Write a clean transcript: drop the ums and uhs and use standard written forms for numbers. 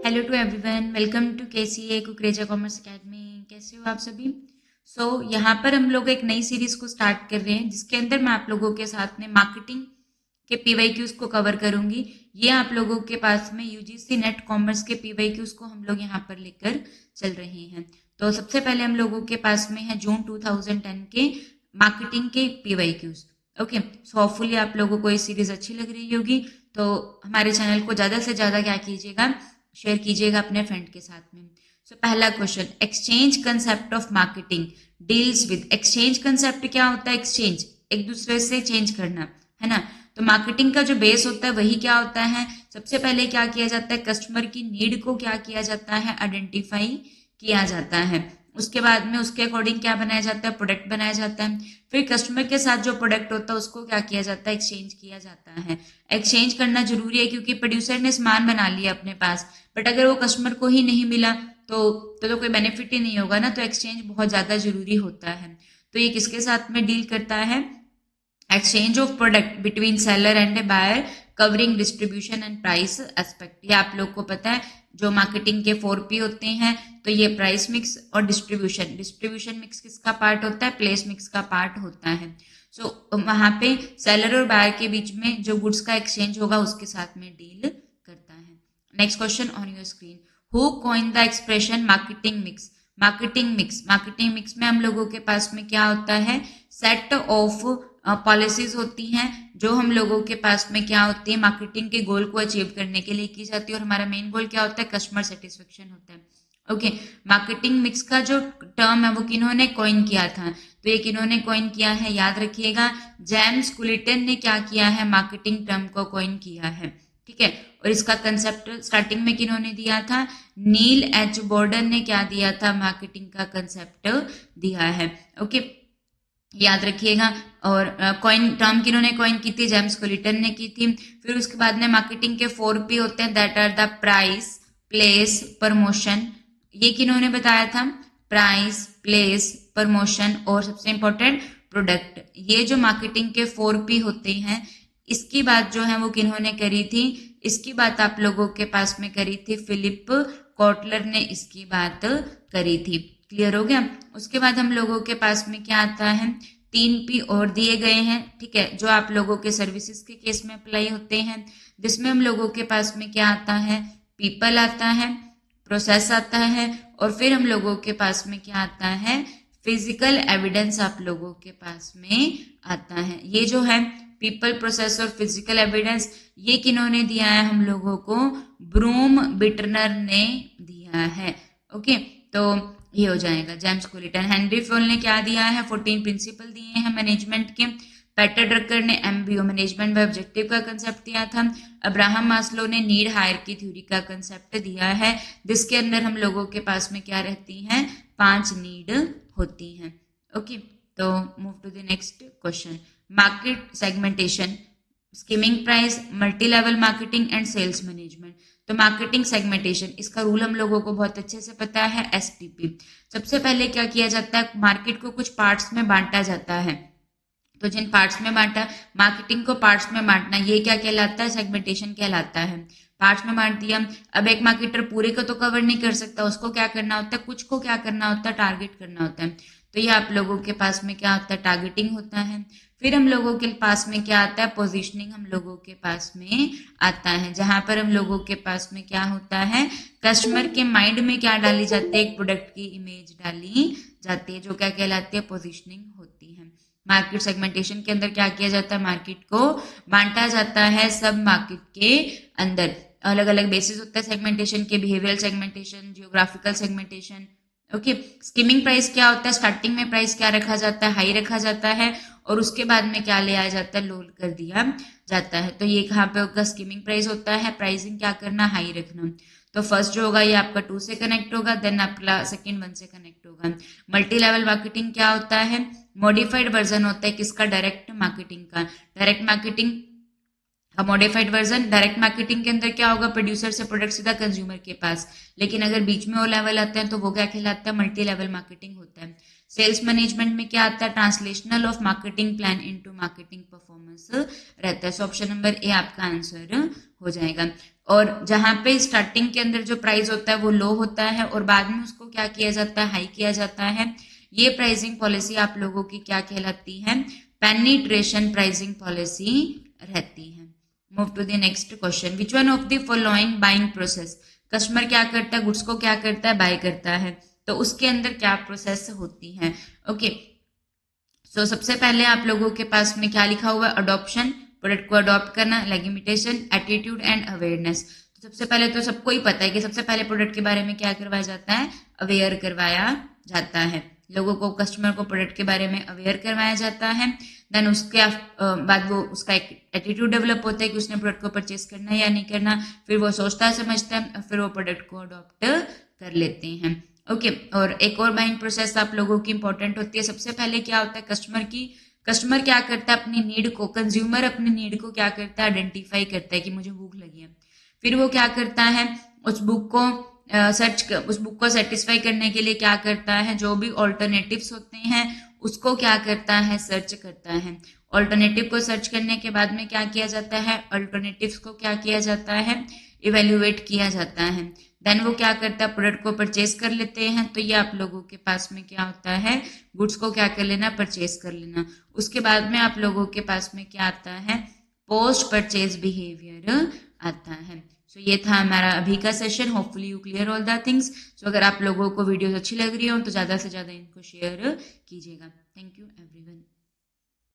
Hello to everyone, welcome to KCA Kukreja commerce academy. कैसे हो आप सभी? यहाँ पर हम लोग एक नई सीरीज को स्टार्ट कर रहे हैं जिसके अंदर मैं आप लोगों के साथ में मार्केटिंग के पीवाईक्यूज को कवर करूंगी। ये आप लोगों के पास में यूजीसी नेट कॉमर्स के पीवाईक्यूज को हम लोग यहाँ पर लेकर चल रहे हैं। तो सबसे पहले हम लोगों के पास में है जून 2010 के मार्केटिंग के पीवाईक्यूज। ओके, सो होपफुली आप लोगों को ये सीरीज अच्छी लग रही होगी। तो हमारे चैनल को ज्यादा से ज्यादा क्या कीजिएगा, शेयर कीजिएगा अपने फ्रेंड के साथ में। पहला question, exchange concept of marketing deals with. Exchange concept क्या होता है? एक्सचेंज, एक दूसरे से चेंज करना, है ना। तो मार्केटिंग का जो बेस होता है वही क्या होता है? सबसे पहले क्या किया जाता है? कस्टमर की नीड को क्या किया जाता है? आइडेंटिफाई किया जाता है। उसके बाद में उसके अकॉर्डिंग क्या बनाया जाता है? प्रोडक्ट बनाया जाता है। फिर कस्टमर के साथ जो प्रोडक्ट होता है उसको क्या किया जाता है? एक्सचेंज किया जाता है। एक्सचेंज करना जरूरी है क्योंकि प्रोड्यूसर ने सामान बना लिया अपने पास, बट अगर वो कस्टमर को ही नहीं मिला तो कोई बेनिफिट ही नहीं होगा ना। तो एक्सचेंज बहुत ज्यादा जरूरी होता है। तो ये किसके साथ में डील करता है? Exchange of product between seller and buyer covering distribution and price aspect. ये आप लोग को पता है, जो मार्केटिंग के 4P होते हैं। तो ये प्राइस मिक्स और डिस्ट्रीब्यूशन। डिस्ट्रीब्यूशन मिक्स किसका पार्ट होता है? प्लेस मिक्स का पार्ट होता है। वहां पे सेलर और बायर के बीच में जो गुड्स का एक्सचेंज होगा उसके साथ में डील करता है। Next question on your screen, who coined the expression marketing mix? Marketing mix में हम लोगों के पास में क्या होता है? सेट ऑफ पॉलिसीज होती हैं जो हम लोगों के पास में क्या होती है? मार्केटिंग के गोल को अचीव करने के लिए की जाती है। और हमारा मेन गोल क्या होता है? कस्टमर सेटिस्फेक्शन होता है। ओके, मार्केटिंग मिक्स का जो टर्म है वो किन्होंने कॉइन किया था? तो ये किन्होंने कॉइन किया है? याद रखिएगा, जेम्स कुलिटन ने क्या किया है? मार्केटिंग टर्म को कॉइन किया है। ठीक है, और इसका कंसेप्ट स्टार्टिंग में किन्होंने दिया था? नील एच बॉर्डन ने क्या दिया था? मार्केटिंग का कंसेप्ट दिया है। ओके, याद रखिएगा। और कॉइन टर्म किन्होंने कॉइन की थी? जेम्स कुलिटन ने की थी। फिर उसके बाद में मार्केटिंग के 4P होते हैं, that are the price, place, promotion. ये किन्होंने बताया था? प्राइस, प्लेस, प्रमोशन और सबसे इंपॉर्टेंट प्रोडक्ट। ये जो मार्केटिंग के 4P होते हैं, इसकी बात जो है वो किन्होंने करी थी? इसकी बात आप लोगों के पास में करी थी फिलिप कॉटलर ने इसकी बात करी थी। क्लियर हो गया? उसके बाद हम लोगों के पास में क्या आता है? 3P और दिए गए हैं, ठीक है, जो आप लोगों के सर्विसेज के केस में अप्लाई होते हैं, जिसमें हम लोगों के पास में क्या आता है? पीपल आता है, प्रोसेस आता है, और फिर हम लोगों के पास में क्या आता है? फिजिकल एविडेंस आप लोगों के पास में आता है। ये जो है पीपल, प्रोसेस और फिजिकल एविडेंस, ये किन्होंने दिया है? हम लोगों को ब्रूम बिटनर ने दिया है। ओके, तो ये हो जाएगा जेम्स कुलिटन। हेनरी फॉल ने क्या दिया है? 14 प्रिंसिपल दिए हैं मैनेजमेंट के। पेटर ड्रकर ने MBO मैनेजमेंट बाय ऑब्जेक्टिव का कंसेप्ट दिया था। अब्राहम मास्लो ने नीड हायरार्की थ्योरी का कंसेप्ट दिया है, जिसके अंदर हम लोगों के पास में क्या रहती हैं? 5 नीड होती हैं। ओके, तो move to the next question, market segmentation, skimming price, multi level marketing and sales management. तो मार्केटिंग सेगमेंटेशन, इसका रूल हम लोगों को बहुत अच्छे से पता है, STP। सबसे पहले क्या किया जाता है? मार्केट को कुछ पार्ट्स में बांटा जाता है। तो जिन पार्ट्स में बांटा, मार्केटिंग को पार्ट्स में बांटना, ये क्या कहलाता है? सेगमेंटेशन कहलाता है। पार्ट्स में बांट दिया। अब एक मार्केटर पूरे को तो कवर नहीं कर सकता, उसको क्या करना होता है? कुछ को क्या करना होता है? टारगेट करना होता है। तो ये आप लोगों के पास में क्या होता है? टारगेटिंग होता है। फिर हम लोगों के पास में क्या आता है? पोजीशनिंग हम लोगों के पास में आता है, जहां पर हम लोगों के पास में क्या होता है? कस्टमर के माइंड में क्या डाली जाती है? एक प्रोडक्ट की इमेज डाली जाती है, जो क्या कहलाती है? पोजीशनिंग होती है। मार्केट सेगमेंटेशन के अंदर क्या किया जाता है? मार्केट को बांटा जाता है सब मार्केट के अंदर। अलग अलग बेसिस होता है सेगमेंटेशन के, behavioural segmentation, geographical segmentation. Okay, skimming price क्या होता है? स्टार्टिंग में प्राइस क्या रखा जाता है? हाई रखा जाता है, और उसके बाद में क्या ले आया जाता है? लो कर दिया जाता है। तो ये कहाँ पे होगा? स्कीमिंग प्राइस होता है। प्राइसिंग क्या करना? हाई रखना। तो फर्स्ट जो होगा ये आपका 2 से कनेक्ट होगा, देन आपका सेकंड 1 से कनेक्ट होगा। मल्टी लेवल मार्केटिंग क्या होता है? मॉडिफाइड वर्जन होता है किसका? डायरेक्ट मार्केटिंग का। डायरेक्ट मार्केटिंग का मॉडिफाइड वर्जन। डायरेक्ट मार्केटिंग के अंदर क्या होगा? प्रोड्यूसर से प्रोडक्ट सीधा कंज्यूमर के पास। लेकिन अगर बीच में वो लेवल आते हैं तो वो क्या कहलाता है? मल्टी लेवल मार्केटिंग होता है। सेल्स मैनेजमेंट में क्या आता है? Translational of marketing plan into marketing performance रहता है। सो ऑप्शन नंबर ए आपका आंसर हो जाएगा। और जहां पे स्टार्टिंग के अंदर जो प्राइस होता है वो लो होता है और बाद में उसको क्या किया जाता है, हाई किया जाता है। ये प्राइसिंग पॉलिसी आप लोगों की क्या कहलाती है, पेनिट्रेशन प्राइसिंग पॉलिसी रहती है। Move to the next question, which one of the following buying process, customer क्या करता है, गुड्स को क्या करता है, बाय करता है, तो उसके अंदर क्या प्रोसेस होती है। ओके, सो सबसे पहले आप लोगों के पास में क्या लिखा हुआ है, अडॉप्शन, प्रोडक्ट को अडॉप्ट करना, लेगिमिटेशन, एटीट्यूड एंड अवेयरनेस। तो सबसे पहले तो सबको ही पता है कि सबसे पहले प्रोडक्ट के बारे में क्या करवाया जाता है, अवेयर करवाया जाता है। लोगों को, कस्टमर को प्रोडक्ट के बारे में अवेयर करवाया जाता है। देन उसके बाद वो उसका एक एटीट्यूड डेवलप होता है कि उसने प्रोडक्ट को परचेस करना है या नहीं करना, फिर वो सोचता समझता है और फिर वो प्रोडक्ट को अडॉप्ट कर लेते हैं। ओके, और एक और बाइंग प्रोसेस आप लोगों की इंपॉर्टेंट होती है। सबसे पहले क्या होता है, कस्टमर क्या करता है, अपनी नीड को, कंज्यूमर अपनी नीड को क्या करता है, आइडेंटिफाई करता है कि मुझे भूख लगी है। फिर वो क्या करता है, उस बुक को सेटिस्फाई करने के लिए क्या करता है, जो भी ऑल्टरनेटिव्स होते हैं उसको क्या करता है, सर्च करता है। ऑल्टरनेटिव को सर्च करने के बाद में क्या किया जाता है, अल्टरनेटिव्स को क्या किया जाता है, इवेल्युएट किया जाता है। देन वो क्या करता है, प्रोडक्ट को परचेज कर लेते हैं। तो ये आप लोगों के पास में क्या होता है, गुड्स को क्या कर लेना, परचेज कर लेना। उसके बाद में आप लोगों के पास में क्या आता है, पोस्ट परचेज बिहेवियर आता है। सो ये था हमारा अभी का session. Hopefully you clear all the things. So अगर आप लोगों को वीडियोस अच्छी लग रही हो तो ज्यादा से ज्यादा इनको शेयर कीजिएगा। Thank you everyone.